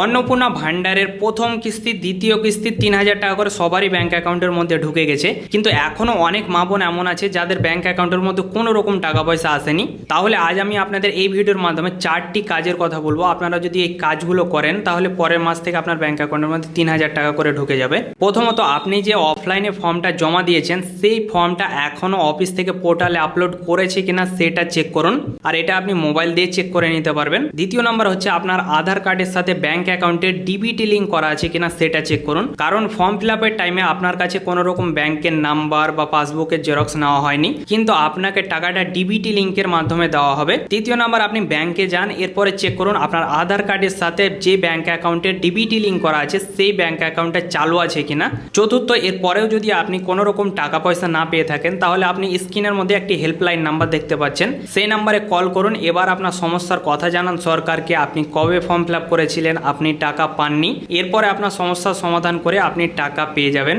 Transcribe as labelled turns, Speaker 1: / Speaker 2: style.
Speaker 1: অন্নপূর্ণা ভান্ডারের প্রথম কিস্তি দ্বিতীয় কিস্তি ৩,০০০ টাকা করে সবারই ব্যাংক অ্যাকাউন্টের মধ্যে ঢুকে গেছে, কিন্তু এখনও অনেক মা বোন এমন আছে যাদের ব্যাংক অ্যাকাউন্টের মধ্যে কোনো রকম টাকা পয়সা আসেনি। তাহলে আজ আমি আপনাদের এই ভিডিওর মাধ্যমে 4টি কাজের কথা বলবো। আপনারা যদি এই কাজগুলো করেন তাহলে পরের মাস থেকে আপনার ব্যাংক অ্যাকাউন্টের মধ্যে ৩,০০০ টাকা করে ঢুকে যাবে। প্রথমত, আপনি যে অফলাইনে ফর্মটা জমা দিয়েছেন সেই ফর্মটা এখনও অফিস থেকে পোর্টালে আপলোড করেছে কিনা সেটা চেক করুন, আর এটা আপনি মোবাইল দিয়ে চেক করে নিতে পারবেন। দ্বিতীয় নম্বর হচ্ছে আপনার আধার কার্ডের সাথে ব্যাংক অ্যাকাউন্টের ডিবিটি লিঙ্ক করা আছে কিনা সেটা চেক করুন, কারণ ফর্ম ফিল আপের টাইমে আপনার কাছে কোনো রকম ব্যাংকের নাম্বার বা পাসবুকের জেরক্স নেওয়া হয়নি, কিন্তু আপনাকে টাকাটা ডিবিটি লিঙ্কের মাধ্যমে দেওয়া হবে। তৃতীয় নাম্বার, আপনি ব্যাংকে যান, এরপরে চেক করুন আপনার আধার কার্ডের সাথে যে ব্যাংক অ্যাকাউন্টের ডিবিটি লিঙ্ক করা আছে সেই ব্যাংক অ্যাকাউন্টটা চালু আছে কিনা। চতুর্থ, এরপরেও যদি আপনি কোনো রকম টাকা পয়সা না পেয়ে থাকেন তাহলে আপনি স্ক্রিনের মধ্যে একটি হেল্পলাইন নাম্বার দেখতে পাচ্ছেন, সেই নাম্বারে কল করুন। এবার আপনার সমস্যার কথা জানান সরকারকে, আপনি কবে ফর্ম ফিল আপ করেছিলেন, আপনি টাকা পাননি, এরপরে আপনার সমস্যার সমাধান করে আপনি টাকা পেয়ে যাবেন।